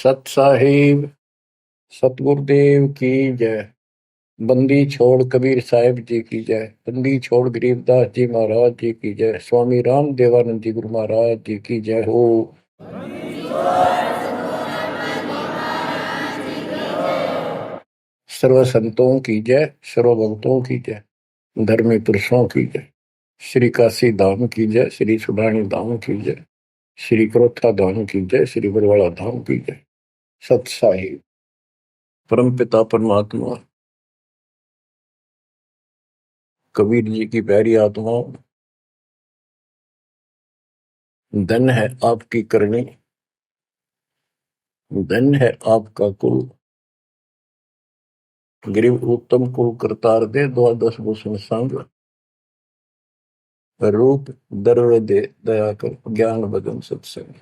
सत साहिब सतगुरुदेव की जय। बंदी छोड़ कबीर साहिब जी की जय। बंदी छोड़ गरीबदास जी महाराज जी की जय। स्वामी राम देवानंद जी गुरु महाराज जी की जय हो। सर्व संतों की जय, सर्व भक्तों की जय, धर्मी पुरुषों की जय। श्री काशी धाम की जय, श्री सुडानी धाम की जय, श्री क्रोथा धाम की जय, श्री बरवाड़ा धाम की जय। सत साहिब परम पिता परमात्मा कबीर जी की प्यारी आत्माओं, धन है आपकी करनी, धन है आपका कुल। गरीब उत्तम कुल करतार दे, द्वादश भूषण संग रूप दर्व दे, दया कर ज्ञान भजन सत्संग।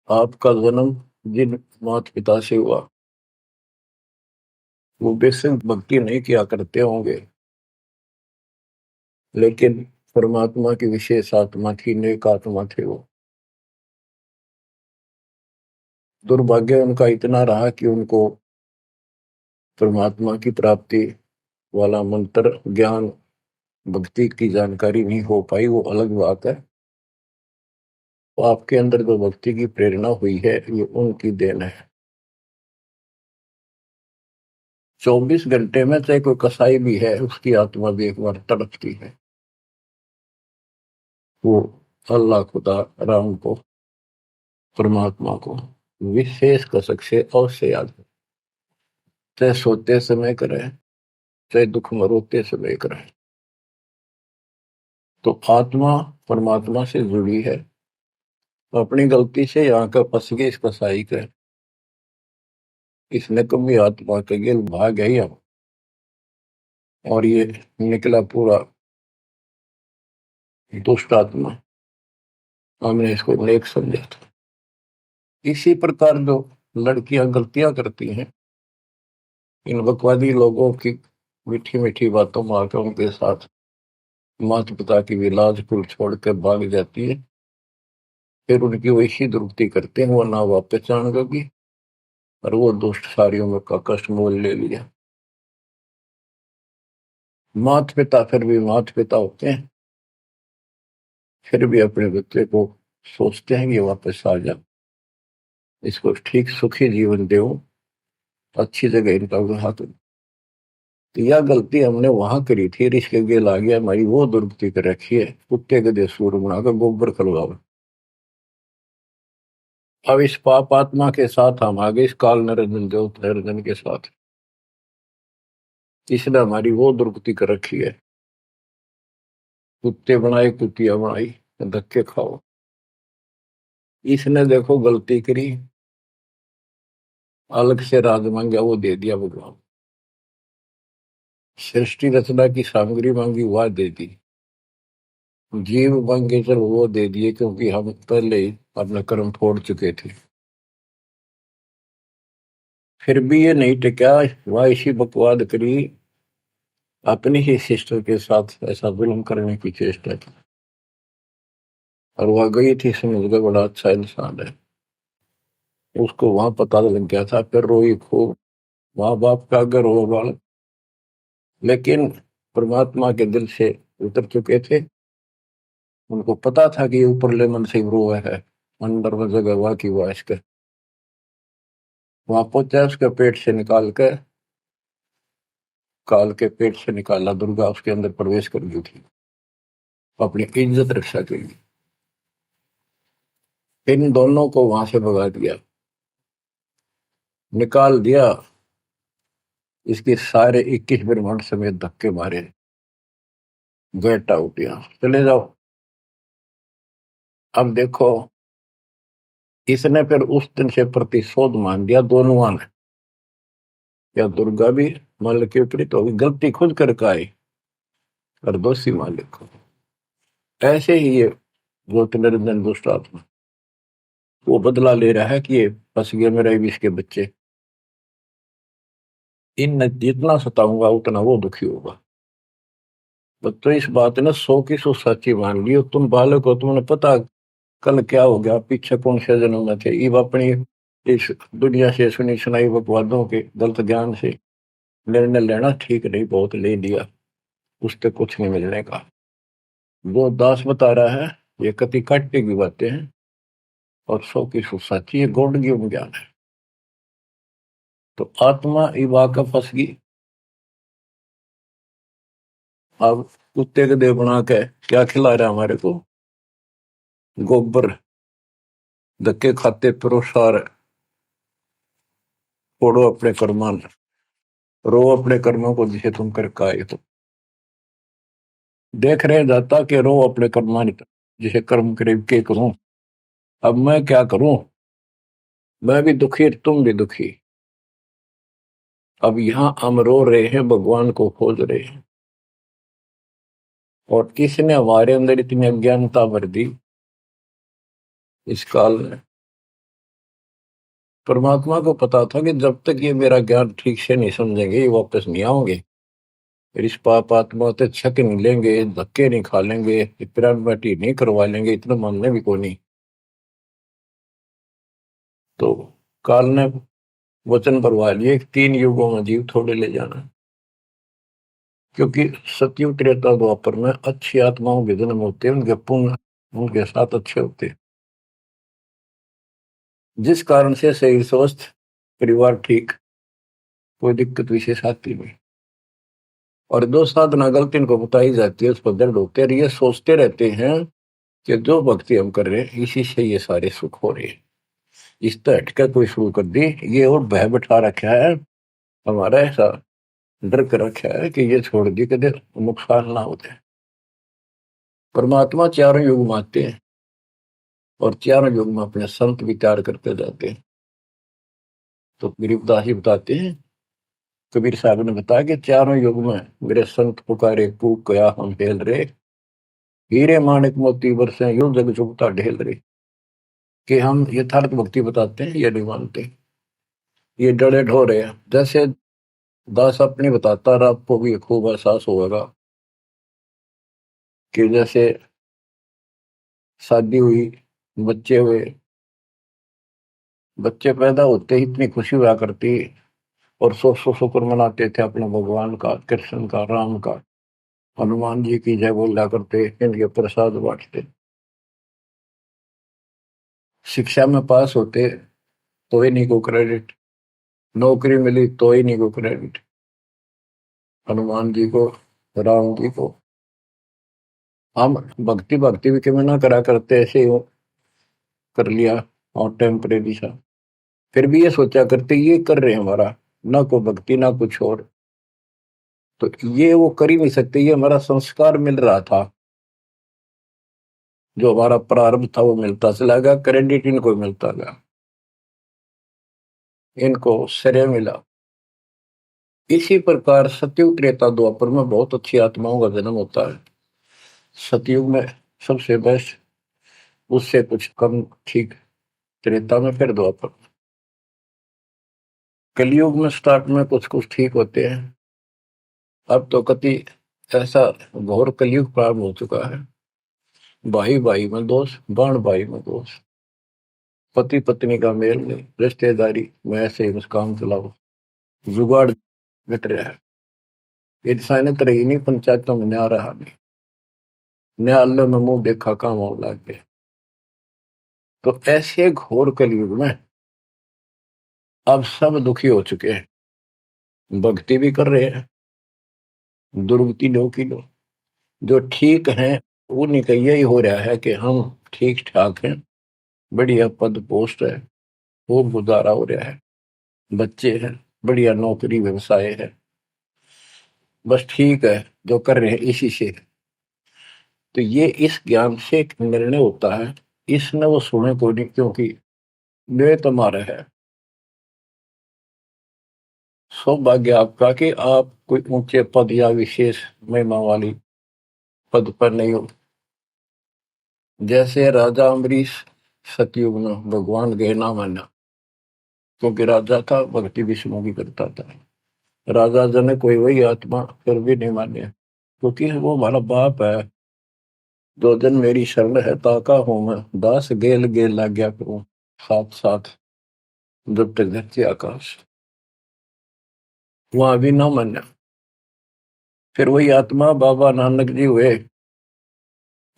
आपका जन्म जिन माता पिता से हुआ वो बेसिक भक्ति नहीं किया करते होंगे, लेकिन परमात्मा की विशेष आत्मा थी, नेक आत्मा थे वो। दुर्भाग्य उनका इतना रहा कि उनको परमात्मा की प्राप्ति वाला मंत्र ज्ञान भक्ति की जानकारी नहीं हो पाई, वो अलग बात है। तो आपके अंदर जो भक्ति की प्रेरणा हुई है ये उनकी देन है। 24 घंटे में चाहे कोई कसाई भी है उसकी आत्मा भी एक बार तड़पती है, वो अल्लाह खुदा राम को परमात्मा को विशेष कसक से अवश्य याद है। चाहे सोते समय करे, चाहे दुख में रोते समय करे। तो आत्मा परमात्मा से जुड़ी है। अपनी गलती से यहाँ का फंस गए इस कसाई का, इसने कभी आत्मा के गिल भाग गई हम, और ये निकला पूरा दुष्ट आत्मा। हमने इसको नेक समझा था। इसी प्रकार जो लड़कियां गलतियां करती हैं, इन बकवादी लोगों की मीठी मीठी बातों में आकर उनके साथ माता पिता की भी लाज कुल छोड़ कर भाग जाती है। फिर उनकी वैसी दुर्गति करते हैं, वो ना वापस आने लगी और वो दुष्ट सारियों में का कष्ट मोल ले लिया। माता पिता फिर भी माता पिता होते हैं, फिर भी अपने बच्चे को सोचते हैं कि वापस आ जा, इसको ठीक सुखी जीवन दे, अच्छी जगह इनका विवाह करो। तो यह गलती हमने वहां करी थी, रिश्क गेल आ गया, हमारी वो दुर्गति कर रखी है। कुत्ते गधे सूर बनाकर गोबर खलवाओ। अब इस पाप आत्मा के साथ हम आगे इस काल निरंजन देव निरंजन के साथ, इसने हमारी वो दुर्गति कर रखी है। कुत्ते बनाए कुतिया बनाई, धक्के खाओ। इसने देखो गलती करी, अलग से राज मांगा, वो दे दिया भगवान। सृष्टि रचना की सामग्री मांगी, वह दे दी। जीव मांगे चल वो दे दिए, क्योंकि हम पहले ही अपना कर्म फोड़ चुके थे। फिर भी ये नहीं टिका, वह इसी बकवाद करी, अपनी ही सिस्टर के साथ ऐसा जुल्म करने की चेष्टा की। और वह गई थी, समझ गए बड़ा अच्छा इंसान है, उसको वहां पता लग गया था। फिर रोई खूब, माँ बाप का अगर हो बालक, लेकिन परमात्मा के दिल से उतर चुके थे। उनको पता था कि ऊपरले मन से रो है, अंदर वो जगह हुआ की हुआ इसका। वहां पहुंचा, उसके पेट से निकाल कर, काल के पेट से निकाला, दुर्गा उसके अंदर प्रवेश कर गई थी अपनी इज्जत रक्षा के लिए। इन दोनों को वहां से भगा दिया, निकाल दिया। इसके सारे 21 ब्रह्मांड समेत धक्के मारे, गेट आउट, यहां चले जाओ। अब देखो, इसने फिर उस दिन से प्रतिशोध मान लिया दोनों ने। या दुर्गा भी मालिक के विपरीत होगी, गलती खुद करके आई और दोषी मालिक को। ऐसे ही ये निरंजन दुष्ट आत्मा वो बदला ले रहा है कि ये फंस गए मेरे विष के बच्चे, इन जितना सताऊंगा उतना वो दुखी होगा। तो इस बात ने 100 की 100 सच्ची मान ली। तुम बालक हो, तुम्हें पता कल क्या हो गया, पीछे कौन से जन्म में थे, इब अपनी इस दुनिया से सुनी सुनाई बकवादों के गलत ज्ञान से निर्णय लेना ठीक नहीं, बहुत ले लिया, उससे कुछ नहीं मिलने का। जो दास बता रहा है ये कति काटे की बातें हैं और 100 की सच्ची, ये गौड़ ज्ञान है। तो आत्मा इब आकर फंस गई। अब कुत्ते के देह बना के क्या खिला रहा है हमारे को, गोबर, धक्के खाते प्रोसार, फोड़ो अपने कर्मान, रो अपने कर्मों को जिसे तुम कर काए। तो देख रहे जाता कि रो अपने कर्मान जिसे कर्म करे के करूं, अब मैं क्या करूं, मैं भी दुखी तुम भी दुखी। अब यहां हम रो रहे हैं, भगवान को खोज रहे हैं, और किसने हमारे अंदर इतनी अज्ञानता भर दी इस काल में। परमात्मा को पता था कि जब तक ये मेरा ज्ञान ठीक से नहीं समझेंगे ये वापस नहीं आओगे, फिर इस पाप आत्मा से छक नहीं लेंगे, धक्के नहीं खा लेंगे, पिरान बैठी नहीं करवा लेंगे, इतना मानने भी को नहीं। तो काल ने वचन भरवा लिए 3 युगों में जीव थोड़े ले जाना, क्योंकि सतयुग त्रेता द्वापर में अच्छी आत्माओं के जन्म होते हैं, उनके पुण्य उनके साथ अच्छे होते हैं, जिस कारण से शरीर स्वस्थ, परिवार ठीक, कोई दिक्कत विशेष आती नहीं। और दो साधना गलती इनको बताई जाती है, उस पर दर्द होते हैं, ये सोचते रहते हैं कि जो भक्ति हम कर रहे हैं इसी से ये सारे सुख हो रहे हैं, इस तरह हटकर कोई शुरू कर दी, ये और भय बैठा रखा है हमारा, ऐसा डर कर रखा है कि ये छोड़ दी कदे नुकसान ना होते। परमात्मा चारों युग मानते हैं और चारों युग में अपने संत विचार करते जाते हैं। तो गरीबदास जी बताते हैं, कबीर साहब ने बताया कि चारों युग में मेरे संत पुकारे कूक कया हम हेल रहे, हीरे माणिक मोती बरसे यूं जग चुगता ढेल रहे। कि हम यथार्थ भक्ति बताते हैं ये नहीं मानते, ये डरे ढो रहे हैं। जैसे दास अपनी बताता रहा, आपको भी खूब एहसास होगा कि जैसे शादी हुई, बच्चे हुए, बच्चे पैदा होते ही इतनी खुशी हुआ करती, और सौ सौ शुक्र मनाते थे अपने भगवान का, कृष्ण का, राम का, हनुमान जी की जय बोला करते, इनके प्रसाद बांटते। शिक्षा में पास होते तो ही नहीं को क्रेडिट, नौकरी मिली तो ही नहीं को क्रेडिट, हनुमान जी को, राम जी को। हम भक्ति भक्ति भी क्यों ना करा करते, ऐसे ही कर लिया और टेम्परेरी सा, फिर भी ये सोचा करते ये कर रहे हैं हमारा, ना को भक्ति ना कुछ और, तो ये वो कर ही नहीं सकते, ये हमारा संस्कार मिल रहा था, जो हमारा प्रारंभ था वो मिलता चला गया, क्रेडिट इनको मिलता गया, इनको श्रेय मिला। इसी प्रकार सतयुग त्रेता द्वापर में बहुत अच्छी आत्माओं का जन्म होता है। सतयुग में सबसे बेस्ट, उससे कुछ कम ठीक, त्रेता में, फिर द्वापर। कलयुग में स्टार्ट में कुछ कुछ ठीक होते हैं, अब तो कति ऐसा घोर कलयुग प्रारंभ हो चुका है। भाई भाई में दोष, बाण भाई में दोष, पति पत्नी का मेल नहीं, रिश्तेदारी में ऐसे ही काम चलाओ, जुगाड़ मिट रहा है, इंसानियत रही नहीं, पंचायतों में न्याय रहा नहीं, न्यायालय में मुंह देखा काम हो लागे। तो ऐसे घोर कलयुग में अब सब दुखी हो चुके हैं, भक्ति भी कर रहे हैं, दुर्गति लो की लो, जो ठीक हैं उन्हीं का यही हो रहा है कि हम ठीक ठाक हैं, बढ़िया पद पोस्ट है, खूब गुजारा हो रहा है, बच्चे हैं, बढ़िया नौकरी व्यवसाय है, बस ठीक है जो कर रहे हैं इसी से। तो ये इस ज्ञान से एक निर्णय होता है, इसने वो सुने को नहीं, क्योंकि वे तुम्हारा है। सौभाग्य आपका कि आप कोई ऊंचे पद या विशेष महिमा वाली पद पर नहीं हो। जैसे राजा अम्बरीश सतयुग में भगवान गए ना माना, क्योंकि राजा था, भक्ति विष्णु की करता था, राजा जनक कोई वही आत्मा फिर भी नहीं माने, क्योंकि वो हमारा बाप है, दो दिन मेरी शरण है ताका हूं मैं, दास गेल गेल लाग्या करूं, साथ साथ जब तक धरती आकाश। वहां भी न मान्या। फिर वही आत्मा बाबा नानक जी हुए।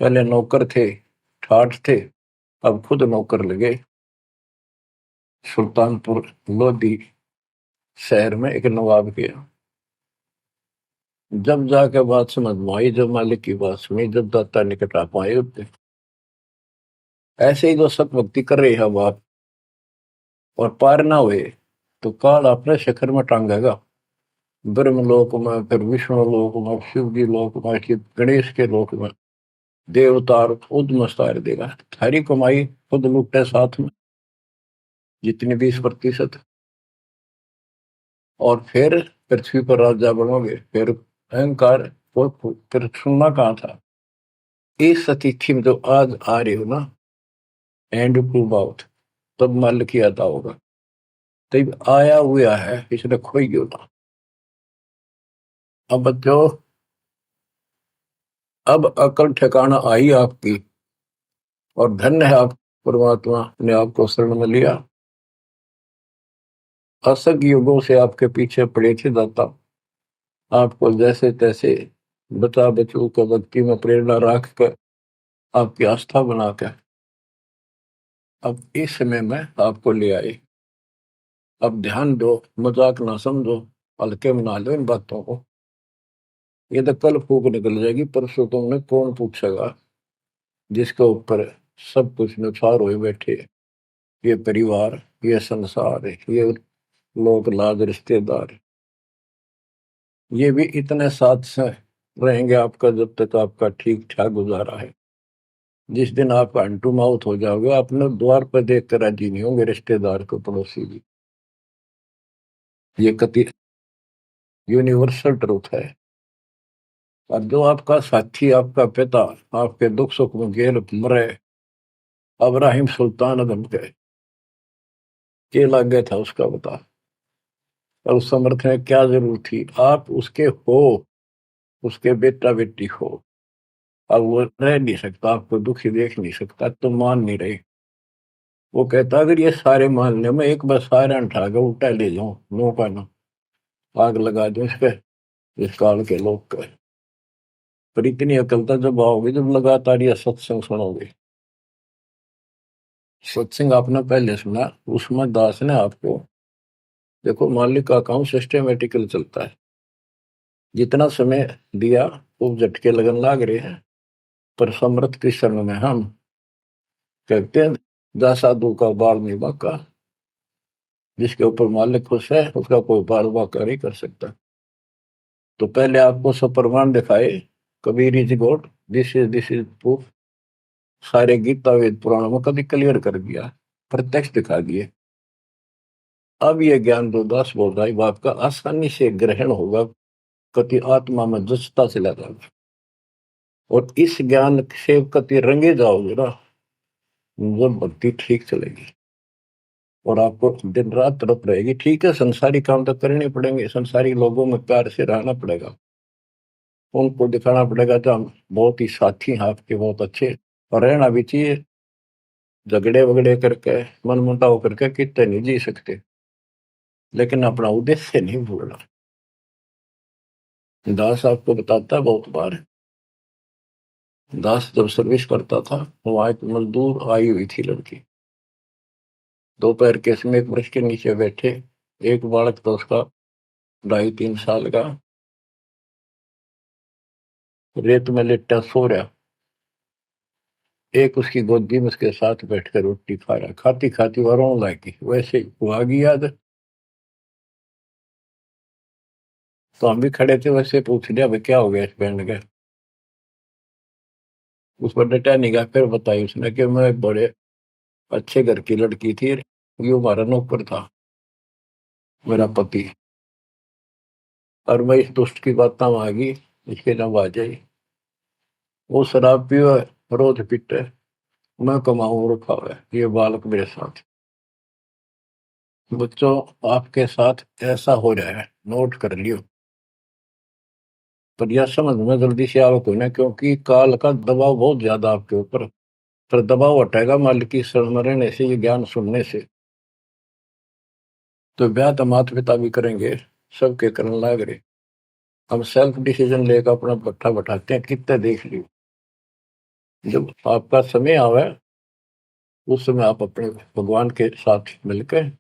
पहले नौकर थे, ठाठ थे, अब खुद नौकर लगे। सुल्तानपुर लोधी शहर में एक नवाब के यहाँ। जब जाके बात समझ में आई, जब मालिक की बात सुनी, जब दाता निकट आ पाए उतने। ऐसे ही जो सत भक्ति कर रहे हैं बाप और पार ना हुए तो काल अपने शिखर में टांगेगा। ब्रह्मलोक में, फिर विष्णु लोक में, शिव जी लोक में, फिर गणेश के लोक में देवतार खुद मस्तार देगा। थारी कमाई खुद लुटे साथ में जितनी 20%। और फिर पृथ्वी पर राजा बनोगे। फिर अहंकार और फिर सुनना कहाँ था। इस अतिथि में जो आज आ रहे हो ना, एंड प्रूव आउट, तब मल की अदा होगा। तब आया हुआ है, इसने खोई क्यों ना। अब बच्चों, अब अकल ठिकाना आई आपकी, और धन्य है आप, परमात्मा ने आपको शरण में लिया। असंग युगों से आपके पीछे पड़े थे दाता, आपको जैसे तैसे बचा बचू के भक्ति में प्रेरणा रख कर, आपकी आस्था बनाकर अब इस समय में आपको ले आए। अब ध्यान दो, मजाक ना समझो, हल्के में ना लो इन बातों को। ये तो कल फूक निकल जाएगी, परसों तुमने कौन पूछेगा जिसके ऊपर सब कुछ नुसार हुए बैठे। ये परिवार, ये संसार, ये लोग लाज रिश्तेदार, ये भी इतने साथ से रहेंगे आपका जब तक आपका ठीक ठाक गुजारा है। जिस दिन आप अंटू माउथ हो जाओगे, अपने द्वार पर देख कर राजी नहीं होंगे रिश्तेदार को, पड़ोसी भी। ये कति यूनिवर्सल ट्रूथ है। और जो आपका साथी, आपका पिता, आपके दुख सुख में गेल मरे, अब्राहिम सुल्तान अदम के लग गया था उसका बता। और उस समर्थ में क्या जरूरत थी, आप उसके हो, उसके बेटा बेटी हो। अब वो रह नहीं सकता, आपको दुखी देख नहीं सकता, तो मान नहीं रहे। वो कहता अगर ये सारे मान ले, मैं एक बार सारे उठा के उल्टा ले जाऊं, नो का ना, आग लगा दूं इस पे, इस काल के लोग का। पर इतनी अकलता जब आओगे जब लगातार ये सत्संग सुनोगे। सत्संग आपने पहले सुना, उसमें दास ने आपको, देखो मालिक का काम सिस्टमेटिकल चलता है। जितना समय दिया वो झटके लगन लाग रहे हैं। पर समर्थ कृष्ण में हम कहते हैं, जा साधु का बाल नहीं बांका। जिसके ऊपर मालिक खुश है उसका कोई बाल बांका नहीं कर सकता। तो पहले आपको सब प्रमाण दिखाए, Kabir is God, this is proof. सारे गीता वेद पुराणों में कभी क्लियर कर दिया, प्रत्यक्ष दिखा दिए। अब ये ज्ञान जो दास बोल रहा है वो आपका आसानी से ग्रहण होगा, कति आत्मा में जचता चला जाएगा। और इस ज्ञान से कति रंगे जाओगे ना, वो भक्ति ठीक चलेगी। और आपको दिन रात तड़प रहेगी। ठीक है, संसारी काम तो करने पड़ेंगे, संसारी लोगों में प्यार से रहना पड़ेगा, उनको दिखाना पड़ेगा तो हम बहुत ही साथी हैं आपके, बहुत अच्छे। और रहना भी चाहिए। झगड़े वगड़े करके, मन मुटाव करके कितने नहीं जी सकते, लेकिन अपना उद्देश्य नहीं भूलना। दास आपको बताता है बहुत बार, दास जब सर्विस करता था, वहां एक मजदूर आई हुई थी लड़की। दोपहर के समय एक वृक्ष के नीचे बैठे, एक बालक था उसका 2.5-3 साल का, रेत में लेटा सो रहा। एक उसकी गोदी में उसके साथ बैठकर रोटी खा रहा, खाती खाती वो रोने लगी। वैसे ही वो आ गई याद। तो हम भी खड़े थे, वैसे पूछ लिया भाई क्या हो गया इस बैंड का। उस पर डटा नहीं गया। फिर बताई उसने कि मैं एक बड़े अच्छे घर की लड़की थी, ये हमारा नौकर था, मेरा पति। और मैं इस दुष्ट की बात में आ गई, इसके नाम आ जाई। वो शराब पियो, रोज पीटे, मैं कमाऊं और खावे, ये बालक मेरे साथ। बच्चों, आपके साथ ऐसा हो रहा है, नोट कर लियो। पर यह समझ में जल्दी से आओ कोई ना, क्योंकि काल का दबाव बहुत ज्यादा आपके ऊपर। पर दबाव हटेगा मालिक की शरण में रहने से, ये ज्ञान सुनने से। तो ब्याह तो माता पिता भी करेंगे, सबके करने लाग रहे। हम सेल्फ डिसीजन लेकर अपना भट्ठा बैठाते हैं, कितने देख लियो। जब आपका समय आवे उस समय आप अपने भगवान के साथ मिलकर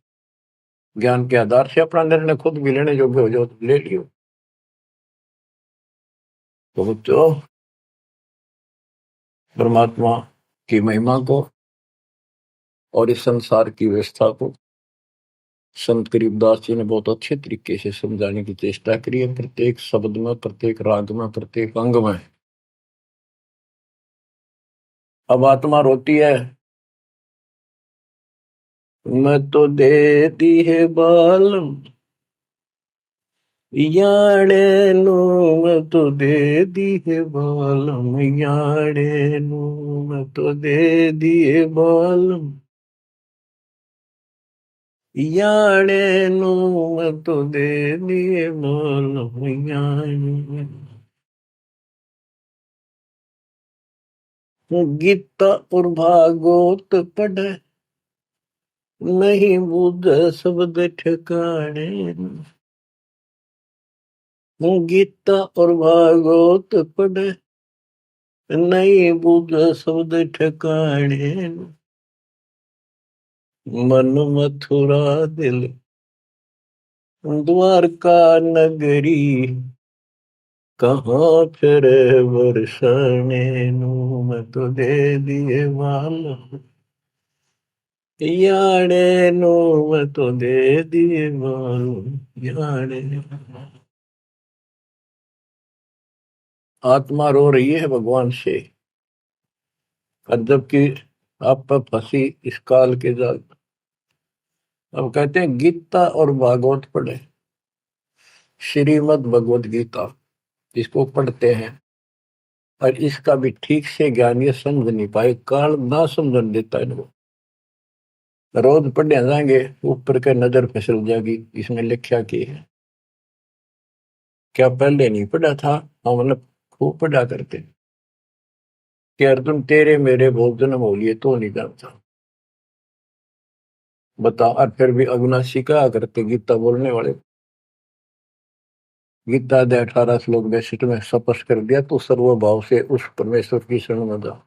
ज्ञान के आधार से अपना निर्णय खुद भी लेने योग्य हो जाओ तो ले लियो। तो बच्चों, परमात्मा की महिमा को और इस संसार की व्यवस्था को संत करीबदास जी ने बहुत अच्छे तरीके से समझाने की चेष्टा करी है, प्रत्येक शब्द में, प्रत्येक राग में, प्रत्येक अंग में। अब आत्मा रोती है, मैं तो दे दी है बालम याड़े नो, मैं तो दे दी है बालम याड़े नो, मैं तो दे दिए बालम याड़े नो, मैं तो दे दिए बालम याड़े। गीता और भागवत पढ़े नहीं बुझ शब्द ठिकाने, गीता और भागवत पढ़े नहीं बुझ शब्द ठिकाने, मन मथुरा दिल द्वारका नगरी, कहाँ फिर बरसाने नू, मैं तो दे दिए माल याड़े नो, मैं तो दे दिए माल याड़े। आत्मा रो रही है भगवान से, और जबकि आप पर फंसी इस काल के जाल। अब कहते हैं गीता और भागवत पढ़े, श्रीमद् भगवत गीता इसको पढ़ते हैं और इसका भी ठीक से ज्ञान ये समझ नहीं पाए, काल ना समझ देता है इनको। रोज पढ़ने जाएंगे, ऊपर के नजर फिसल जाएगी, इसमें लिखा की है। क्या पहले नहीं पढ़ा था? हाँ, मतलब खूब पढ़ा करते कि अर्जुन तेरे मेरे बहुत जन्म हो लिए तो नहीं जानता। बताओ, और फिर भी अविनाशी कहा करते गीता बोलने वाले। गीता अध्याय 18 श्लोक 62 में स्पष्ट कर दिया, तो सर्वभाव से उस परमेश्वर की शरण में जा,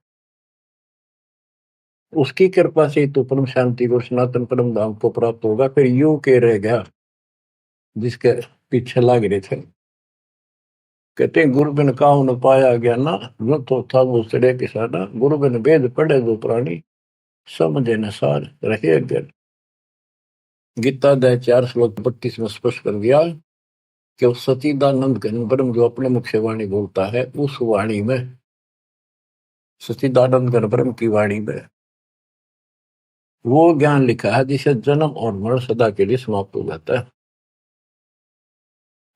उसकी कृपा से तो परम शांति को, सनातन परम धाम को प्राप्त होगा। फिर यू के रह गया जिसके पीछे लग रहे थे। कहते हैं गुरु बिन काहू न पाया गया ना, जो तो था वो सड़े किसाना, गुरु बिन वेद पढ़े जो प्राणी, समझे न सार रहे अज्ञान। गीता अध्याय 4 श्लोक 32 में स्पष्ट कर दिया कि उस सचिदानंद घन ब्रह्म जो अपने मुख से वाणी बोलता है, उस वाणी में, सचिदानंद घन ब्रह्म की वाणी में वो ज्ञान लिखा है जिसे जन्म और मरण सदा के लिए समाप्त हो जाता है।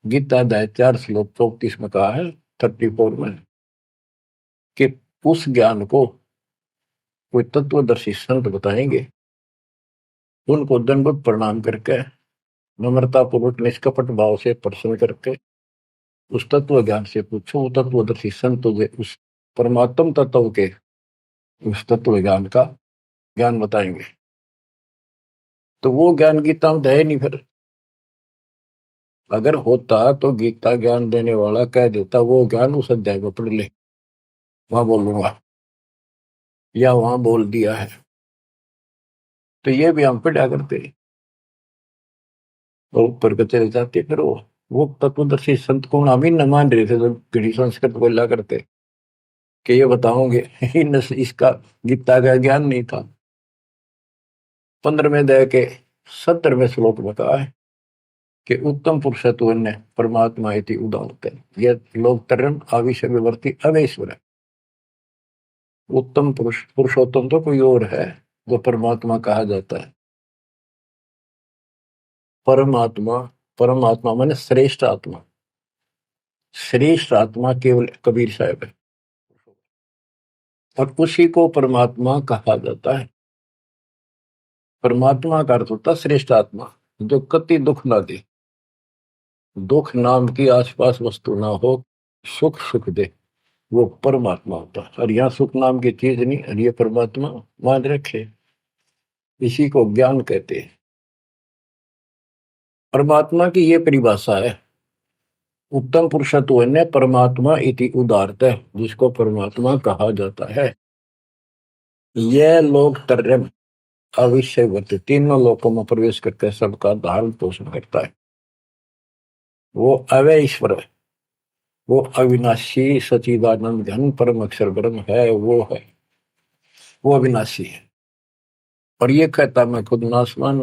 गीता अध्याय 4 श्लोक 34 में कहा है, 34 में, कि उस ज्ञान को कोई तत्वदर्शी संत बताएंगे, उनको दंडवत प्रणाम करके, नम्रता पूर्वक निष्कपट भाव से प्रश्न करके उस तत्व ज्ञान से पूछो। वो तत्वदर्शी संत उस परमात्म तत्व के, उस तत्व ज्ञान का ज्ञान बताएंगे। तो वो ज्ञान गीता में है नहीं। फिर अगर होता तो गीता ज्ञान देने वाला कह देता वो ज्ञान उस अध्याय में पढ़ ले, वहां बोलूंगा, या वहां बोल दिया है। तो ये भी हम पढ़ा करते और ऊपर को चले जाते। फिर वो तत्वदर्शी संत को हम ही न मान रहे थे, तो घड़ी संस्कृत बोला करते कि ये बताओगे इसका गीता का ज्ञान नहीं था। 15वें अध्याय के 17वें श्लोक में कहा है कि उत्तम पुरुषत्व ने परमात्मा इति उदाहरते, ये लोग तरन आविष्य विवर्ती अवेश्वर है। उत्तम पुरुष, पुरुषोत्तम तो कोई और है जो परमात्मा कहा जाता है। परमात्मा, परमात्मा माने श्रेष्ठ आत्मा, श्रेष्ठ आत्मा केवल कबीर साहब है, और उसी को परमात्मा कहा जाता है। परमात्मा का अर्थ होता है श्रेष्ठ आत्मा, जो कति दुख ना दे, दुख नाम की आसपास वस्तु ना हो, सुख सुख दे, वो परमात्मा होता है। और यहाँ सुख नाम की चीज नहीं, और ये परमात्मा मान रखे, इसी को ज्ञान कहते हैं। परमात्मा की ये परिभाषा है, उत्तम पुरुषत्व ने परमात्मा इति उदारत है, जिसको परमात्मा कहा जाता है। यह लोग त्रयम् अविषयवत, तीनों लोकों में प्रवेश करके सबका धारण पोषण करता है। वो अव्यय ईश्वर है, वो अविनाशी सचिदानंद घन परम अक्षर ब्रह्म है, वो है, वो अविनाशी है। और ये कहता मैं खुद नासवान।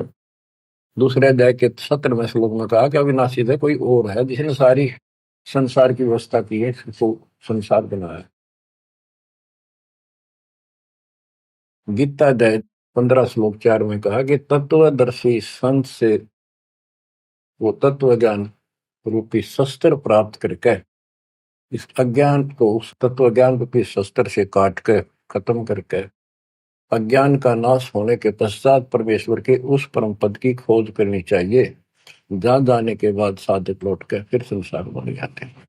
दूसरे अध्याय के 17वें श्लोक में कहा कि अविनाशी है, कोई और है जिसने सारी संसार की व्यवस्था की है, इसको संसार बनाया। गीता अध्याय 15 श्लोक 4 में कहा कि तत्वदर्शी संत से वो तत्व ज्ञान रूपी शस्त्र प्राप्त करके इस अज्ञान को उस तत्व ज्ञान रूपी शस्त्र से काट कर खत्म करके अज्ञान का नाश होने के पश्चात परमेश्वर के उस परम पद की खोज करनी चाहिए, जहां जाने के बाद साधक लौट कर फिर संसार बन जाते हैं।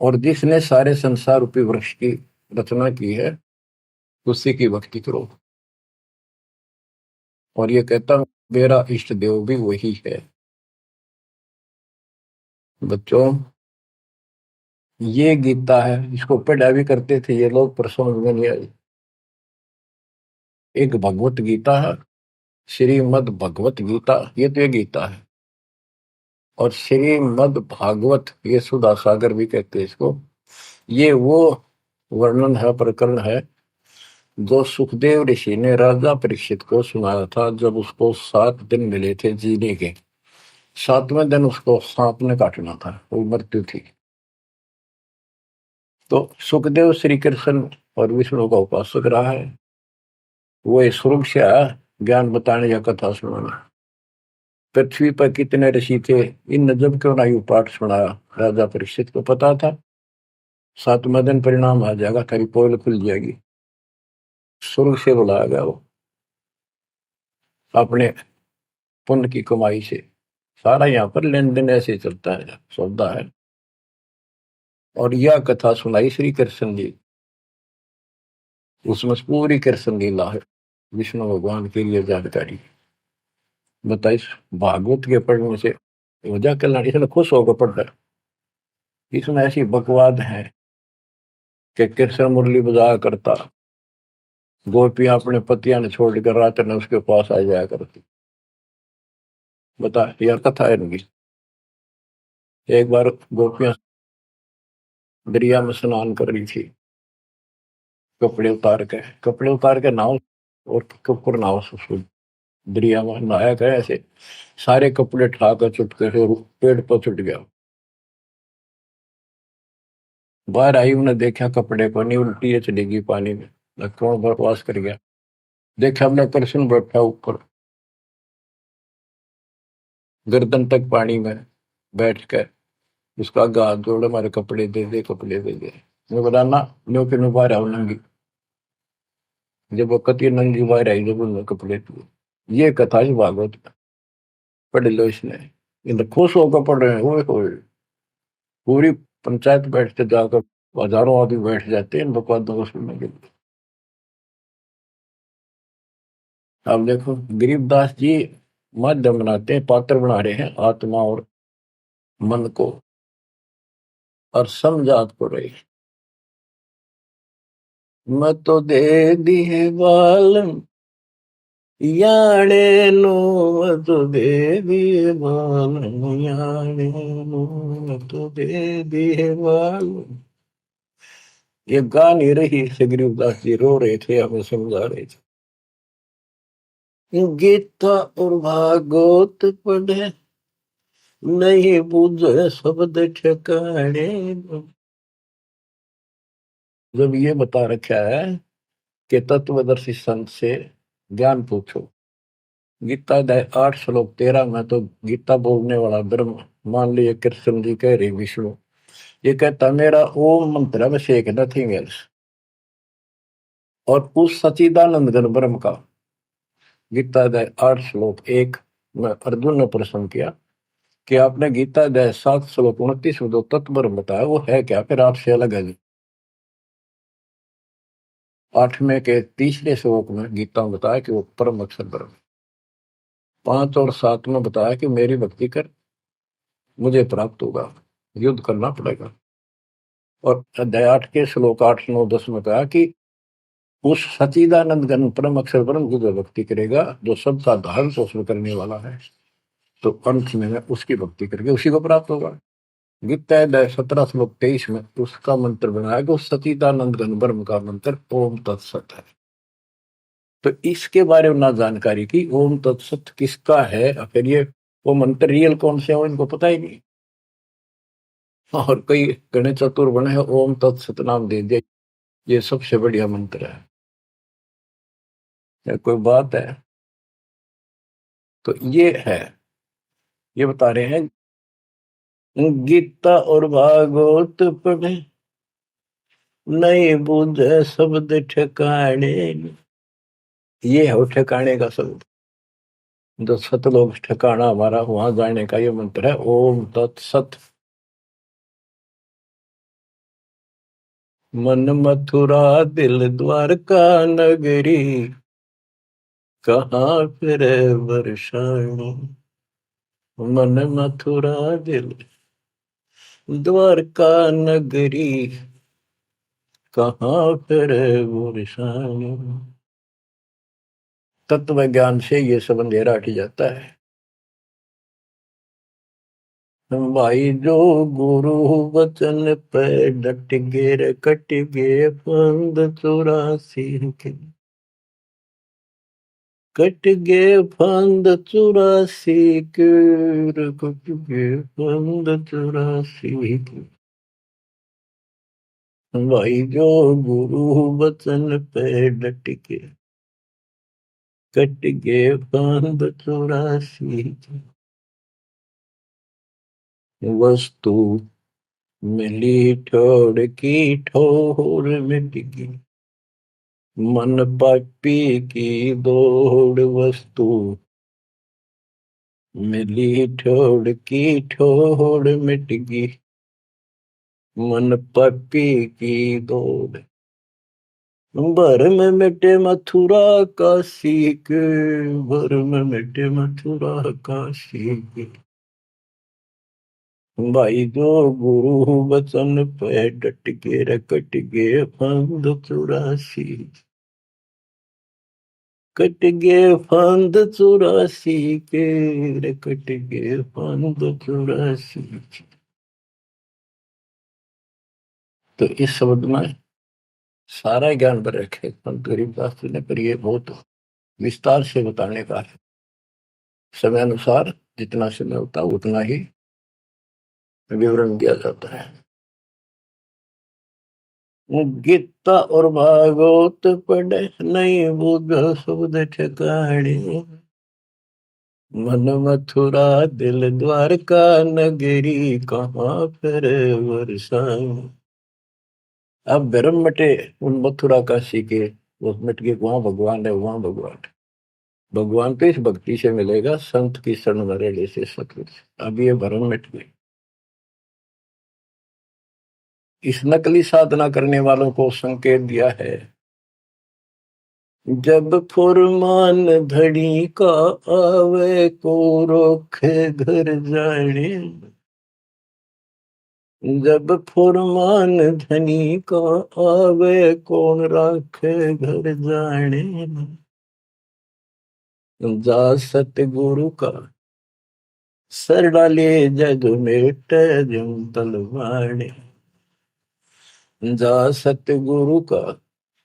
और जिसने सारे संसार रूपी वृक्ष की रचना की है, उसी की भक्ति करो। और ये कहता मेरा इष्ट देव भी वही है। बच्चों, ये गीता है, इसको पढ़ा भी करते थे ये लोग, पर समझ में नहीं आई। एक भगवत गीता है, श्रीमद् भगवत गीता, ये तो ये गीता है। और श्रीमद् भागवत, ये सुधा सागर भी कहते हैं इसको। ये वो वर्णन है, प्रकरण है, जो सुखदेव ऋषि ने राजा परीक्षित को सुनाया था जब उसको 7 दिन मिले थे जीने के। 7वें दिन उसको सांप ने काटना था, वो मृत्यु थी। तो सुखदेव श्री कृष्ण और विष्णु का उपासक रहा है, वो इस स्वरूप से आया ज्ञान बताने या कथा सुनाने। पृथ्वी पर कितने ऋषि थे, इन जब क्यों ना यू पाठ सुनाया। राजा परीक्षित को पता था 7वें दिन परिणाम आ जाएगा, तेरी पोल खुल जाएगी। शुरू से बुलाया गया वो अपने पुण्य की कमाई से। सारा यहाँ पर लेन देन ऐसे चलता है, सौदा है। और यह कथा सुनाई श्री कृष्ण जी, उसमें पूरी कृष्ण लीला है, विष्णु भगवान के लिए जानकारी बताई। भागवत के पढ़ने से वजह कल्याण, इसने खुश होकर पढ़ रहा है। इसमें ऐसी बकवाद है कि कृष्ण मुरली बजाया करता, गोपियां अपने पतियां ने छोड़कर रात में उसके पास आ जाया करती। बता यार, कथा है इनकी। एक बार गोपियां दरिया में स्नान कर रही थी, कपड़े उतार के नाव और कपूर नाव से दरिया में नहाया गया। ऐसे सारे कपड़े ठाकर चुटके से पेड़ पर चुट गया। बाहर आई, उन्हें देखा कपड़े को नहीं, उल्टी है चली गई पानी में, कौन बकवास कर गया। देखा हमने कृष्ण बैठा ऊपर गर्दन तक पानी में बैठ कर, उसका गाल जोड़े, हमारे कपड़े दे दे, कपड़े दे दे। मैं बोला ना, न्यो के नो बाहर आओ नंगी। जब वो कति नंगी बाहर आई, जब उन्होंने कपड़े दिए। ये कथा ही भागवत में, पढ़ लो इसने। इन खुश होकर पढ़ रहे हैं, ओए पूरी पंचायत बैठते जाकर, हजारों आदमी बैठ जाते हैं इन बकवादों को सुनने के लिए। अब देखो गरीबदास जी माध्यम बनाते हैं, पात्र बना रहे हैं आत्मा और मन को, और समझात को रही। मैं तो दे दिए बालम याने नो, मैं तो दे दिए बालम याने नो, मैं तो दे दिए बालम। ये गा नहीं रही से, गरीबदास जी रो रहे थे, हमें समझा रहे थे। गीता और भागवत पढ़े, नहीं बुझे शब्द ठिकाने। जब ये बता रखा है कि तत्वदर्शी संत से ज्ञान पूछो, गीता अध्याय 8 श्लोक 13 में तो गीता बोलने वाला ब्रह्म, मान लीजिए कृष्ण जी कह रहे विष्णु, ये कहता मेरा ओम मंत्र में शेख नथिंग एल्स। और उस सचिदानंद घन ब्रह्म का गीता अध्याय 8 श्लोक 1 में अर्जुन ने प्रश्न किया कि आपने गीता अध्याय 7 श्लोक 29 में जो तत्व ब्रह्म बताया वो है क्या, फिर आपसे अलग है। 8वें के 3रे श्लोक में गीता में बताया कि वो परम अक्षर ब्रह्म। 5 और 7 में बताया कि मेरी भक्ति कर मुझे प्राप्त होगा, युद्ध करना पड़ेगा। और अध्याय 8 के श्लोक 8, 9, 10 में कहा कि उस सचिदानंद घन परम अक्षर ब्रह्म की जो भक्ति करेगा, जो सबका धारण पोषण करने वाला है, तो अंत में उसकी भक्ति करके उसी को प्राप्त होगा। गीता अध्याय 17 श्लोक 23 में उसका मंत्र बनाया कि उस सचिदानंद घन ब्रह्म का मंत्र ओम तत्सत है। तो इसके बारे में ना जानकारी की, ओम तत्सत किसका है, फिर ये वो मंत्र रियल कौन से हो इनको पता ही नहीं। और कई गणेश चतुर बने हैं, ओम तत्सत नाम दे दिया, ये सबसे बढ़िया मंत्र है। या कोई बात है। तो ये है, ये बता रहे हैं गीता और भागवत पढ़े नहीं बूझे शब्द ठिकाने। ये है ठिकाने का शब्द, जो सतलोक ठिकाना हमारा, वहां जाने का ये मंत्र है ओम तत्सत। मन मथुरा दिल द्वारका नगरी, कहाँ फिर वर्षाणी। मन मथुरा दिल द्वारका नगरी, कहाँ फिर वर्षाणी। तत्व ज्ञान से ये सब अंधेरा हट जाता है। भाई जो गुरु वचन पे डट गे, कट गे फंद 84 के, कट गे फंद 84 के, कट गे फंद 84 के। भाई जो गुरु वचन पे डट के, कट गे फंद 84 के। वस्तु मिली ठोड़ की ठोर मिट गई, मन पापी की दौड़। वस्तु मिली ठोड़ की ठोड़ मिट गई, मन पापी की दौड़। भर में मिटे मथुरा काशी के, भर में मिटे मथुरा काशी के। भाई जो गुरु वचन पे डट के, रकट गे फंद 84, कट गे फंद 84 के, कट गे फंद 84। तो इस शब्द में सारा ज्ञान पर रखे संत गरीबदास जी ने, पर ये बहुत विस्तार से बताने का है। समय अनुसार जितना समय होता है उतना ही विवरण दिया जाता है। गीता और भागवत पढ़े नहीं बुझ शब्द ठिकाने, मन मथुरा दिल द्वारका नगरी, कहाँ फिर वर्षाएं। अब भरम मटे उन मथुरा काशी के, वो मिट के वहां भगवान है, वहां भगवान है। भगवान तो इस भक्ति से मिलेगा, संत की शरण में रहने से सतगुरु से। अब ये भरम मिट गई। इस नकली साधना करने वालों को संकेत दिया है, जब फुरमान धड़ी का आवे को रोखे घर जाने। जब फुरमान धनी का आवे कौन राखे घर जाने। जा सतगुरु का सर डाले जग मेट जम तलवाने। जा सतगुरु का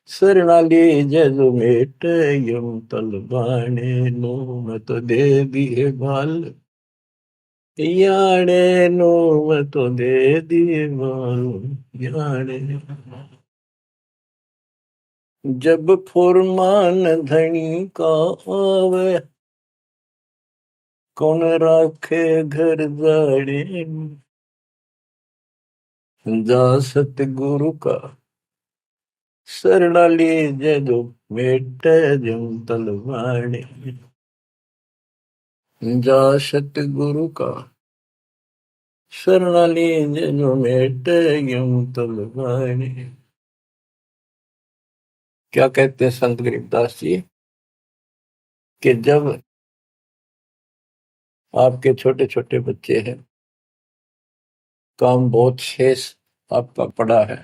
शरणाली जग मेट यम तलवाने। नो मत दे दिए बाल याने, नो मत दे दिए बाल याने। जब फुरमान धनी का आवे कौन राखे घर जाड़े। जा सतगुरु का शरणाली जदो मेट जम तलवाने। जा सतगुरु का शरणाली जो मेट यूं तलवाने। क्या कहते हैं संत गरीबदास जी कि जब आपके छोटे छोटे बच्चे हैं, काम बहुत शेष आपका पड़ा है,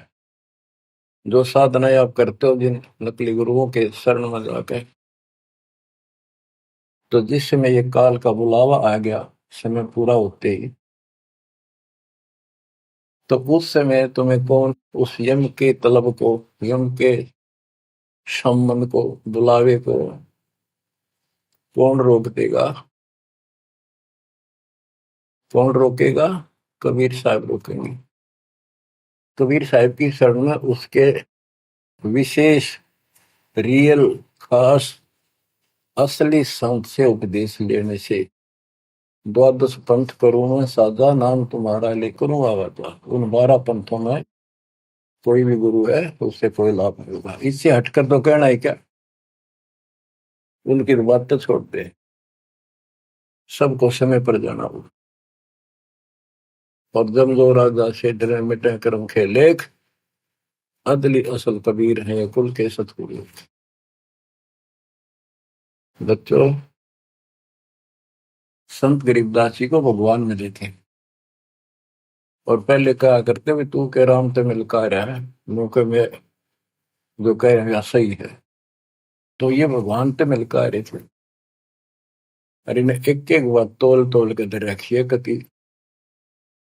जो साधनाएं आप करते हो जिन नकली गुरुओं के शरण में जाकर, तो जिस समय ये काल का बुलावा आ गया, समय पूरा होते ही, तो उस समय तुम्हें कौन उस यम के तलब को, यम के सम्मन को, बुलावे को कौन रोक देगा? कौन रोकेगा? कबीर साहब रोकेंगे। कबीर साहब की शरण में उसके विशेष, रियल, खास, असली संत से उपदेश लेने से, द्वादश पंथ करूं मैं साधा, नाम तुम्हारा ले करूं आवाजा। उन 12 पंथों में कोई भी गुरु है उससे कोई लाभ नहीं होगा। इससे हटकर तो कहना है क्या? उनकी बात तो छोड़ दे, सबको समय पर जाना होगा। और जब जो राजा से डरे मिटे कर्म के लेख, अदली असल कबीर है कुल के सतगुरु। बच्चों, संत गरीबदास जी को भगवान मिले थे, और पहले कहा करते भी तू के राम ते मिलका रहा है, मौके में जो कह रहे हैं सही है। तो ये भगवान ते मिलका रहे थे, और इन्हें एक एक बात तोल तोल के दे रखी है कति,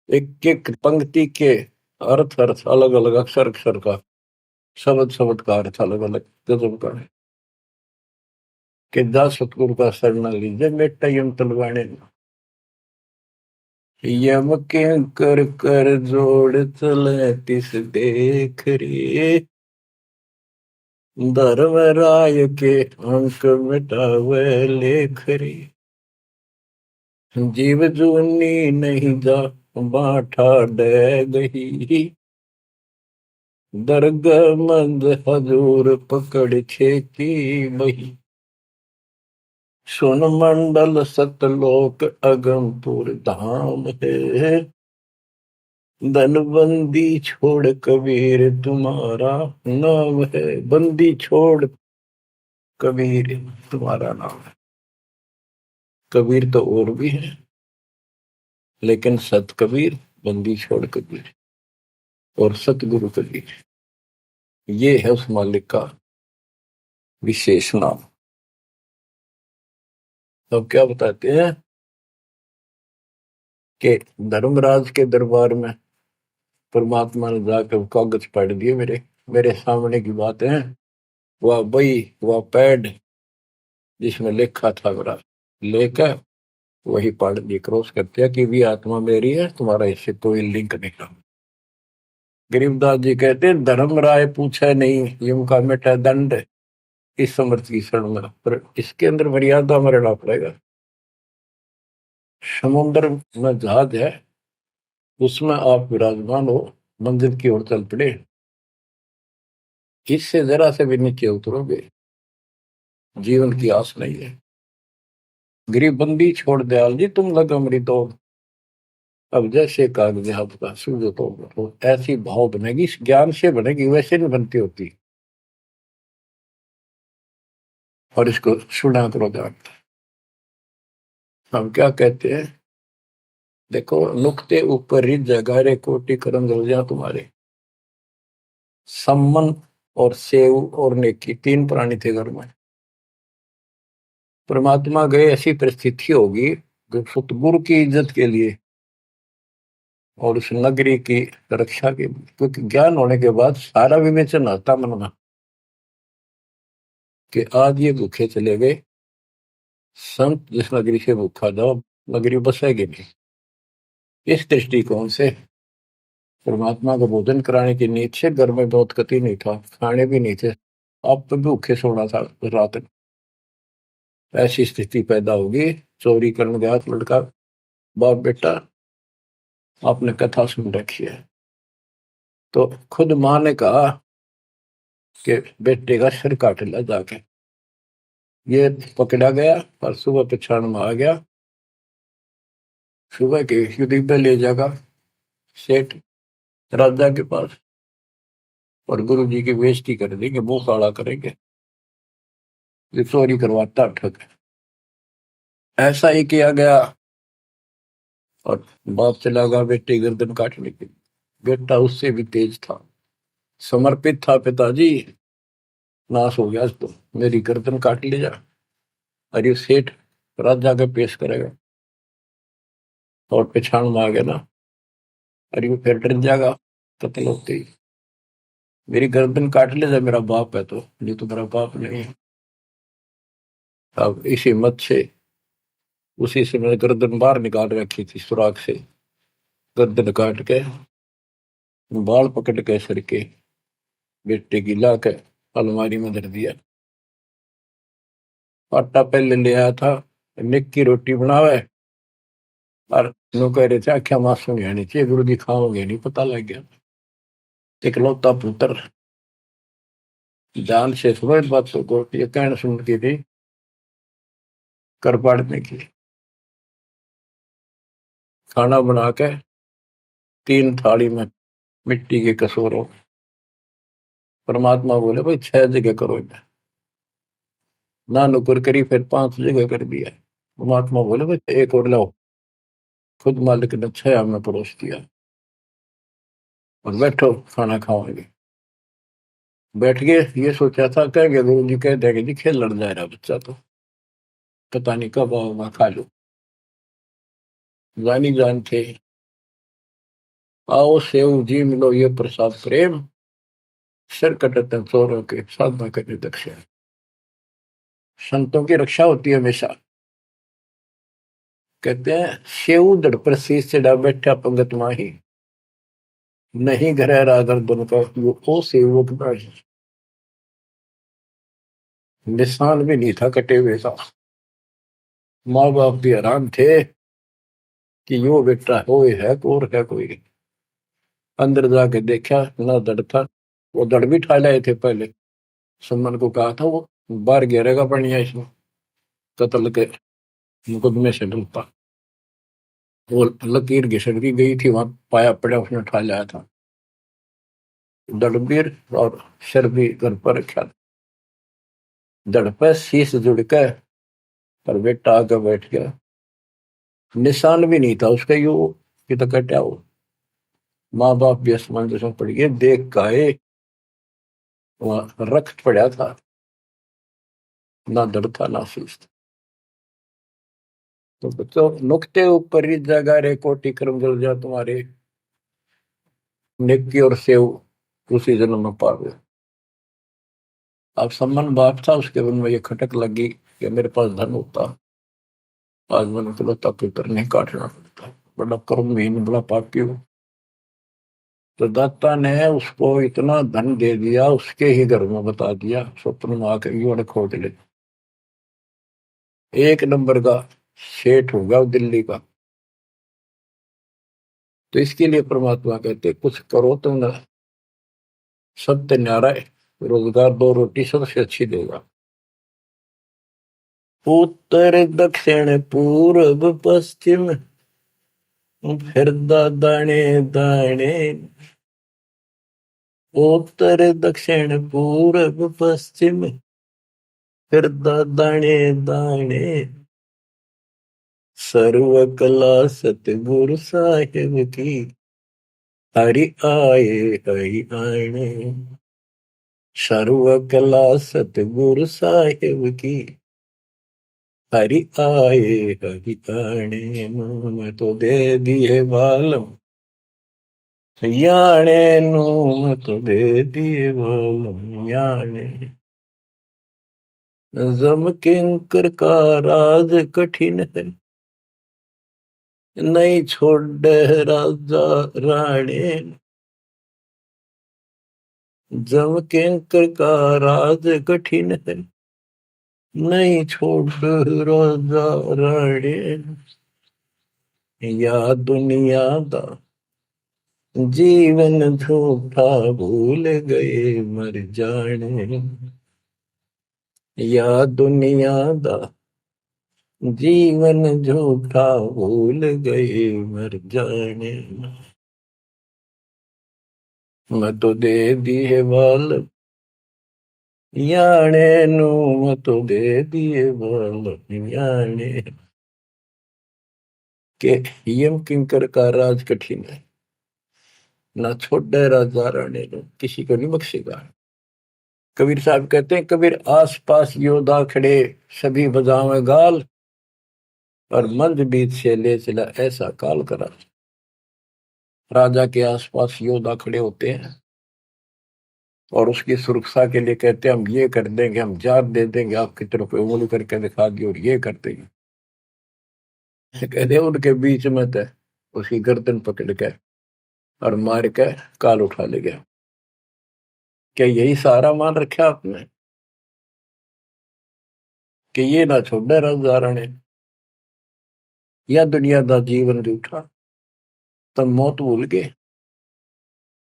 एक एक पंक्ति के अर्थ अर्थ अलग अलग, अक्षर अक्षर का, शब्द शब्द का अर्थ अलग अलग गजब का है। कि जा सतगुरु का शरण लीजिए बेटा यम तलवाने, यम के कर कर जोड़ चले तिस देख रे, धर्म राय के अंक मिटावे लेख रे, जीव जूनी नहीं जा बाठा डे गही, दर्ग मंद हजूर पकड़ खेती बही, सुन मंडल सतलोक अगमपुर धाम है, धनबंदी छोड़ कबीर तुम्हारा नाम है। बंदी छोड़ कबीर तुम्हारा नाम है। कबीर तो और भी है, लेकिन सत कबीर, बंदी छोड़ कबीर और सतगुरु कबीर, ये है उस मालिक का विशेष नाम। तो क्या बताते हैं कि धर्मराज के दरबार में परमात्मा ने जाकर कागज पढ़ दिए, मेरे मेरे सामने की बात है। वह बई, वह पैड जिसमें लिखा था मेरा, लेकर वही पढ़ दी, क्रॉस करते हैं कि भी आत्मा मेरी है, तुम्हारा इससे कोई लिंक नहीं रहा। गरीबदास जी कहते हैं धर्म राय पूछे नहीं, यूं का मिटा दंड, इस समर्थ की शरण में, पर इसके अंदर मर्यादा में रहना पड़ेगा। समुद्र में जहाज है, उसमें आप विराजमान हो, मंजिल की ओर चल पड़े, इससे जरा से भी नीचे उतरोगे, जीवन की आस नहीं है। गरीबबंदी छोड़ दयाल जी तुम लग अमृत दौड़, अब जैसे कागज आपका सूझो तो ऐसी भाव बनेगी, ज्ञान से बनेगी, वैसे नहीं बनती होती। और इसको सुना करो ध्यान। हम क्या कहते हैं, देखो नुक्ते ऊपर रिज जगारे कोटि करम रोजा तुम्हारे, सम्मन और सेव और नेकी, 3 प्राणी थे घर में। परमात्मा गए, ऐसी परिस्थिति होगी जो सतगुरु की इज्जत के लिए और उस नगरी की रक्षा के लिए, क्योंकि ज्ञान होने के बाद सारा विवेचन आता मन में कि आज ये भूखे चले गए, संत जिस नगरी से भूखा जाओ नगरी बसेगी नहीं। इस दृष्टिकोण से परमात्मा को भोजन कराने की नींद से घर में बहुत कति नहीं था, खाने भी नहीं थे, अब तो भूखे सोना था रात में। ऐसी स्थिति पैदा होगी, चोरी करने गया लड़का, बाप बेटा, आपने कथा सुन रखी है। तो खुद माँ ने कहा कि बेटे का सिर काट ला जाके, ये पकड़ा गया और सुबह पछाड़ में आ गया, सुबह के युद्ध पे ले जाएगा सेठ राजा के पास, और गुरु जी की बेइज्जती कर देंगे, मुंह काला करेंगे, ये चोरी करवाता ठग। ऐसा ही किया गया, और बाप चला गया बेटे गर्दन काटने के लिए। बेटा उससे भी तेज था, समर्पित था, पिताजी नाश हो गया तो मेरी गर्दन काट ले जा। अरे सेठ राजा के पेश करेगा और पछाण मांगे ना, अरे वो फिर डर जाएगा कत्ल होते ही, मेरी गर्दन काट ले जा, मेरा बाप है तो, नहीं तो मेरा बाप नहीं है। अब इस हिम्मत से उसी से मैंने गर्दन बाहर निकाल रखी थी सुराख से, गर्दन काट के बाल पकड़ के सर के बेटे की ला के अलमारी में धर दिया। आटा पहले ले आया था, निक की रोटी बनावे, और नो कह रहे थे आख्या मासूम आनी चाहिए, गुरु जी खाओगे नहीं, पता लग गया। इकलौता पुत्र जान से समझ बातों को, ये कहना सुनती थी कर पाड़ने की। खाना बना के 3 थाली में मिट्टी के कसूरों, परमात्मा बोले भाई 6 जगह करो इन्हें, ना नुकर करी, फिर 5 जगह कर दिया। परमात्मा बोले भाई एक और लाओ, खुद मालिक ने 6 में परोस दिया, और बैठो खाना खाओगे। बैठ गए, ये सोचा था कहेंगे गुरु जी, कह देंगे जी खेल लड़ जा रहा बच्चा तो, पता नहीं कब आओ खा लो। जानी जान थे, आओ सेव जी मिलो ये प्रसाद प्रेम, सिर कटते चोरों के साधना करने दक्षिण। संतों की रक्षा होती है हमेशा। कहते हैं सेव दड़ पर शीश चढ़ा बैठा पंगत माही, नहीं घर रागर बन का वो सेवक नहीं। निशान भी नहीं था कटे हुए का। माँ बाप भी हैरान थे कि यो बेटा हो है और है कोई। अंदर जाके देखा ना दड़ था, वो दड़ भी ठा लाए थे पहले। सुमन को कहा था वो बाहर गिरेगा बढ़िया इसमें, कत्ल के मुकदमे से डलता। वो लकीर घिसट की गई थी, वहां पाया पड़ा, उसने उठा लाया था। दड़बीर और सिर भी घर पर रखा था, दड़ पे शीश जुड़ के, पर बेटा आगे बैठ गया। निशान भी नहीं था उसका, यू कि तो कटा हो। माँ बाप भी असमंजस में पड़ गए, देख गाये वहां रक्त पड़ा था, ना दड़ था ना शीश था। तो बच्चों नुक्ते ऊपर ही जगह रे, कोटि कर्म जल जा तुम्हारे, नेकी और सेव उसी जन्म में पावे। अब सम्मान बाप था, उसके मन में ये खटक लगी कि मेरे पास धन होता, आज मैंने इकलौता पुत्र नहीं काटना पड़ता, बड़ा कर्महीन बड़ा पापी हूँ। तो दाता ने उसको इतना धन दे दिया, उसके ही घर में बता दिया, स्वप्न में आकर युवा खोज ले, 1 नंबर का सेठ होगा दिल्ली का। तो इसके लिए परमात्मा कहते कुछ करो तो ना, सत्य न्यारा है, रोजगार 2 रोटी सबसे अच्छी देगा। उत्तर दक्षिण पूर्व पश्चिम फिर दाने दाने, उत्तर दक्षिण पूर्व पश्चिम फिर दाने दाने, सर्व कला सतगुरु साहिब की, हरि आए हरि आने। सर्व कला सतगुरु साहिब की, हरि आए हरि आने। मैं तो दे दिए बालम याने नू, मैं तो दे दिए बालम याने। जम किंकर का राज कठिन है, नहीं छोड़ राजा राणे। जम किंकर का राज कठिन है, नहीं छोड़ राजा राणे। या दुनिया दा जीवन झूठा भूल गए मर जाने, या दुनिया दा जीवन झूठा भूल गए मर जाने, मैं तो दे दिए बाल याने नू, मैं तो दे दिए बाल याने। के यम किंकर का राज कठिन है, ना छोड़े राजा राणे नो, किसी को नहीं बख्शेगा। कबीर साहब कहते हैं, कबीर आस पास योद्धा खड़े सभी बजावे गाल, और मंद बीच से ले चला ऐसा काल करा। राजा के आसपास योद्धा खड़े होते हैं और उसकी सुरक्षा के लिए कहते हैं, हम ये कर देंगे, हम जात दे देंगे, आपकी तरफ उंगली करके दिखा दी और ये कर देंगे। कहते हैं उनके बीच में तो उसकी गर्दन पकड़ के और मार के काल उठा ले गया। क्या यही सहारा मान रखा आपने कि ये ना छोड़े राजा ने, या दुनिया का जीवन रूठा, तब मौत भूल गए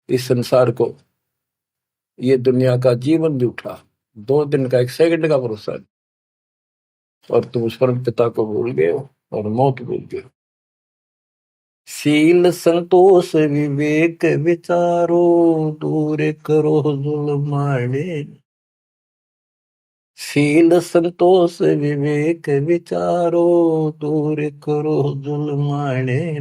इस संसार को, ये दुनिया का जीवन रूठा, 2 दिन का 1 सेकंड का भरोसा नहीं, और तुम उस परम पिता को भूल गए हो और मौत भूल गए हो। शील संतोष विवेक विचारो, दूर करो जुल्माने। शील संतोष विवेक विचारो, दूर करो जुल्माने।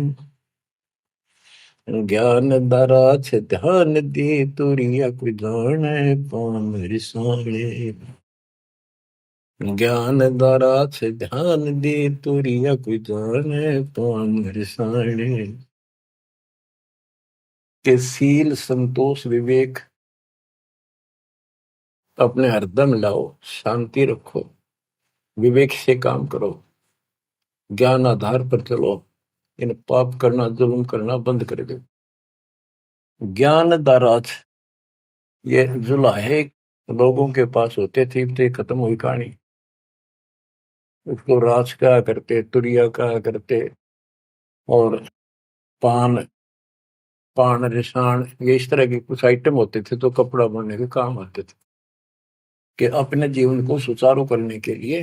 ज्ञान दरा छे ध्यान दी, तुरिया कोई जाने पान रिसाणे। ज्ञान दरा छे ध्यान दी, तुरिया कोई जाने पान रिसाणे। के शील संतोष विवेक अपने हरदम लाओ, शांति रखो, विवेक से काम करो, ज्ञान आधार पर चलो, इन पाप करना जुल्म करना बंद कर दो। ज्ञान दाराज ये जुलाहे लोगों के पास होते थे, तो खत्म हुई कहानी। उसको राज कहा करते, तुरिया कहा करते, और पान पान रिसाण, ये इस तरह के कुछ आइटम होते थे तो कपड़ा बनने के काम आते थे। कि अपने जीवन को सुचारू करने के लिए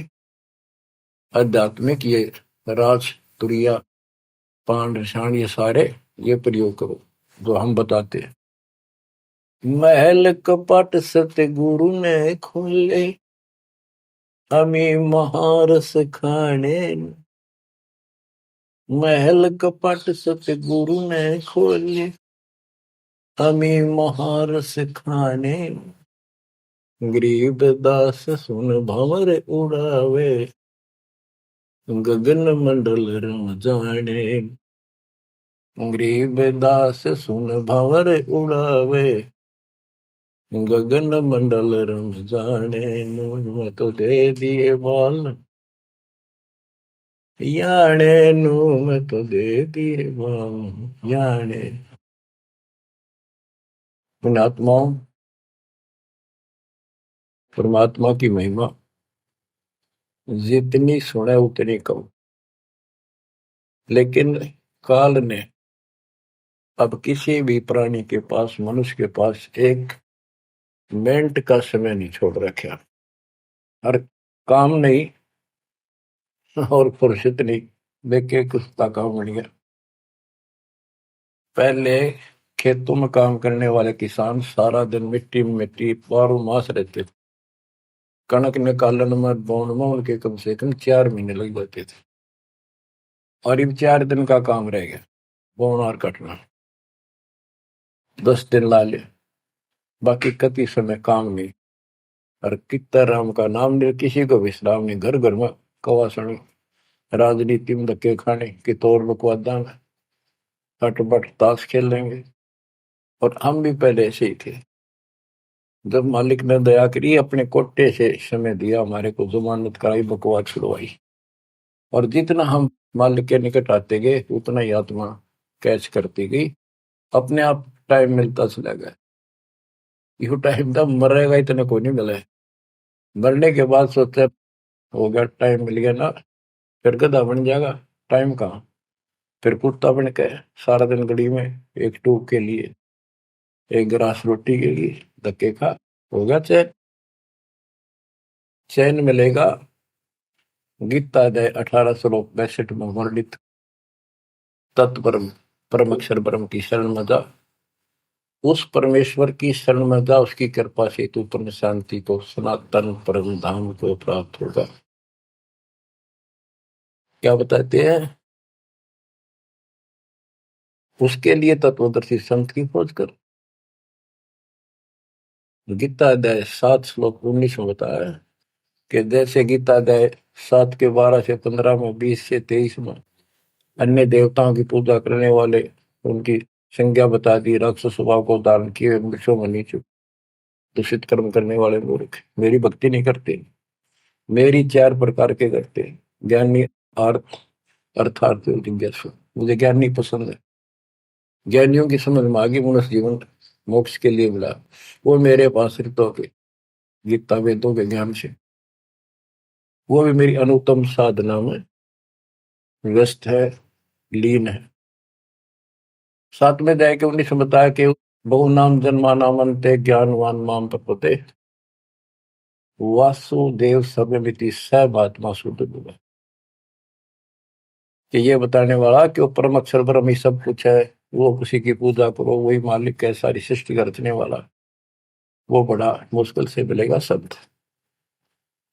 आध्यात्मिक ये राज तुरिया पान रिसाण ये सारे ये प्रयोग करो जो हम बताते हैं। महल कपट सतगुरु ने खोले, अमी महारस खाने। महल कपट सतगुरु ने खोले, अमी महारस खाने। गरीब दास सुन भंवर उड़ावे, गगन मंडल रम जाने। गरीब दास सुन भंवर उड़ावे, गगन मंडल रम जाने। मैं तो दे दिए बाल याने नू, मैं तो दे दिए बाल याने। पुण्यात्माओं, परमात्मा की महिमा जितनी सुने उतनी कम। लेकिन काल ने अब किसी भी प्राणी के पास, मनुष्य के पास 1 मिनट का समय नहीं छोड़ रखा। हर काम नहीं और फुर्सत नहीं, देखे कुत्ता काम बन गया। पहले खेतों में काम करने वाले किसान सारा दिन मिट्टी में मिट्टी 12 मास रहते थे। कणक निकालन में बोन में उनके कम से कम 4 महीने लग जाते थे, और अब 4 दिन का काम रह गया, बोन और कटना। 10 दिन ला ले, बाकी कति समय काम नहीं, और कितना राम का नाम नहीं, किसी को विश्राम नहीं। घर घर में कवासण, राजनीति में धक्के खाने की तौर बकवादा में हटबट ताश खेल लेंगे। और हम भी पहले ऐसे ही थे। जब मालिक ने दया करी, अपने कोटे से समय दिया हमारे को, जमानत कराई, बकवाद छुड़वाई, और जितना हम मालिक के निकट आते गए उतना ही आत्मा कैच करती गई, अपने आप टाइम मिलता चला गया। यू टाइम तब मरेगा इतना कोई नहीं मिला है। मरने के बाद सोचा हो गया, टाइम मिल गया ना, फिर गधा बन जाएगा, टाइम कहाँ। फिर कुत्ता बन के सारा दिन गली में एक टूक के लिए, एक गिलास रोटी के लिए धक्के खा, हो गया चैन। चैन मिलेगा गीता अध्याय 18 श्लोक 62 में वर्णित तत्परम परम अक्षर ब्रह्म की शरण में जा, उस परमेश्वर की शरण में जा, उसकी कृपा से तू परम शांति को, सनातन परम धाम को प्राप्त होगा। क्या बताते हैं? उसके लिए तत्वदर्शी संत की खोज कर। गीता अध्याय 7 श्लोक 19 में बताया है कि जैसे गीता अध्याय 7 के 12 से 15 में, 20 से 23 में अन्य देवताओं की पूजा करने वाले, उनकी संज्ञा बता दी, राक्षस स्वभाव को धारण किए वृक्षों में नीचे दूषित कर्म करने वाले मूर्ख मेरी भक्ति नहीं करते। मेरी 4 प्रकार के करते, ज्ञानी, अर्थ अर्थार्थ जिज्ञासु। मुझे ज्ञान नहीं पसंद है। ज्ञानियों की समझ में आगे मनुष्य जीवन मोक्ष के लिए मिला, वो मेरे पास ऋतों के गीता वेदों के ज्ञान से, वो भी मेरी अनुत्तम साधना में व्यस्त है, लीन है। 7 में जाए के 19 में बताया कि बहु नाम जन्मा नामंते ज्ञानवान माम प्रपते वासुदेव सर्वमिति सर्वात्मा शुद्ध बोला। कि ये बताने वाला कि वो परम अक्षर ब्रह्म ही सब कुछ है, वो उसी की पूजा करो, वही मालिक है, सारी सृष्टि का रचने वाला, वो बड़ा मुश्किल से मिलेगा शब्द।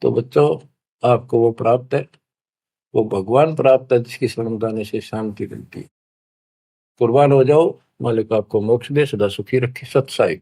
तो बच्चों, आपको वो प्राप्त है, वो भगवान प्राप्त है जिसकी शरण जाने से शांति मिलती है। कुर्बान हो जाओ, मालिक आपको मोक्ष दे, सदा सुखी रखे। सत्साई।